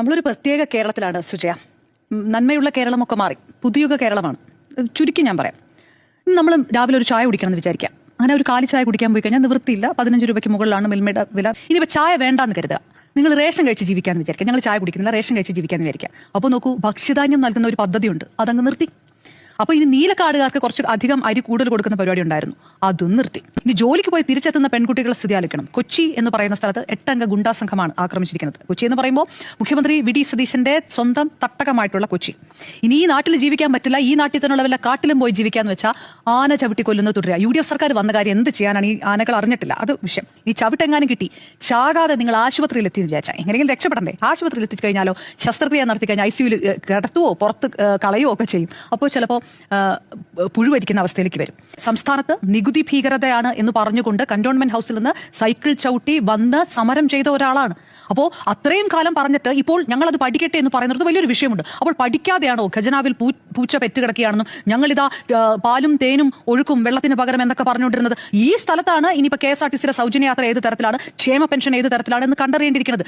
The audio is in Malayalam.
നമ്മളൊരു പ്രത്യേക കേരളത്തിലാണ് സുജയ. നന്മയുള്ള കേരളമൊക്കെ മാറി പുതിയുഗ കേരളമാണ്. ചുരുക്കി ഞാൻ പറയാം, നമ്മൾ രാവിലെ ഒരു ചായ കുടിക്കണം എന്ന് വിചാരിക്കാം. അങ്ങനെ ഒരു കാലി ചായ കുടിക്കാൻ പോയി കഴിഞ്ഞാൽ നിവൃത്തിയില്ല, 15 രൂപയ്ക്ക് മുകളിലാണ് മിൽമയുടെ വില. ഇനിയിപ്പോൾ ചായ വേണ്ടാന്ന് കരുതുക, നിങ്ങൾ റേഷൻ കഴിച്ച് ജീവിക്കാമെന്ന് വിചാരിക്കാം. ഞങ്ങൾ ചായ കുടിക്കുന്നില്ല, റേഷൻ കഴിച്ച് ജീവിക്കാമെന്ന് വിചാരിക്കാം. അപ്പോൾ നോക്കൂ, ഭക്ഷ്യധാന്യം നൽകുന്ന ഒരു പദ്ധതിയുണ്ട്, അതങ്ങ് നിർത്തി. അപ്പോൾ ഇനി നീലക്കാടുകാർക്ക് കുറച്ച് അധികം അരി കൂടുതൽ കൊടുക്കുന്ന പരിപാടി ഉണ്ടായിരുന്നു, അതും നിർത്തി. ഇനി ജോലിക്ക് പോയി തിരിച്ചെത്തുന്ന പെൺകുട്ടികളെ സ്ഥിതി ആലോചിക്കണം. കൊച്ചി എന്ന് പറയുന്ന സ്ഥലത്ത് 8 അംഗ ഗുണ്ടാ സംഘമാണ് ആക്രമിച്ചിരിക്കുന്നത്. കൊച്ചി എന്ന് പറയുമ്പോൾ മുഖ്യമന്ത്രി വി.ഡി. സതീശന്റെ സ്വന്തം തട്ടകമായിട്ടുള്ള കൊച്ചി. ഇനി ഈ നാട്ടിൽ ജീവിക്കാൻ പറ്റില്ല, ഈ നാട്ടിൽ തന്നെയുള്ള വല്ല കാട്ടിലും പോയി ജീവിക്കാന്ന് വെച്ചാൽ ആന ചവിട്ടി കൊല്ലുന്നത് തുടരുക. UDF സർക്കാർ വന്ന കാര്യം എന്ത് ചെയ്യാനാണ്? ഈ ആനകൾ അറിഞ്ഞിട്ടില്ല, അത് വിഷയം. ഈ ചവിട്ടെങ്ങാനും കിട്ടി ചാകാതെ നിങ്ങൾ ആശുപത്രിയിൽ എത്തിയെന്ന് വിചാരിച്ചാൽ എങ്ങനെയെങ്കിലും രക്ഷപ്പെടണ്ടേ? ആശുപത്രിയിൽ എത്തിച്ചു കഴിഞ്ഞാലോ, ശസ്ത്രക്രിയ നടത്തി കഴിഞ്ഞാൽ ICUയിൽ കിടത്തുവോ പുറത്ത് കളയുവോ ഒക്കെ ചെയ്യും. അപ്പോൾ ചിലപ്പോൾ പുഴുവരിക്കുന്ന അവസ്ഥയിലേക്ക് വരും. സംസ്ഥാനത്ത് നികുതി ഭീകരതയാണ് എന്ന് പറഞ്ഞുകൊണ്ട് കന്റോൺമെന്റ് ഹൗസിൽ നിന്ന് സൈക്കിൾ ചവിട്ടി വന്ന് സമരം ചെയ്ത ഒരാളാണ്. അപ്പോൾ അത്രയും കാലം പറഞ്ഞിട്ട് ഇപ്പോൾ ഞങ്ങളത് പഠിക്കട്ടെ എന്ന് പറയുന്നത് വലിയൊരു വിഷയമുണ്ട്. അപ്പോൾ പഠിക്കാതെയാണോ ഖജനാവിൽ പൂച്ച പെറ്റുകിടക്കുകയാണെന്നും ഞങ്ങളിതാ പാലും തേനും ഒഴുക്കും വെള്ളത്തിന് പകരം എന്നൊക്കെ പറഞ്ഞുകൊണ്ടിരുന്നത്? ഈ സ്ഥലത്താണ് ഇനിയിപ്പോൾ KSRTCയുടെ സൗജന്യ യാത്ര ഏത് തരത്തിലാണ്, ക്ഷേമ പെൻഷൻ ഏത് തരത്തിലാണ് എന്ന് കണ്ടറിയേണ്ടിയിരിക്കുന്നത്.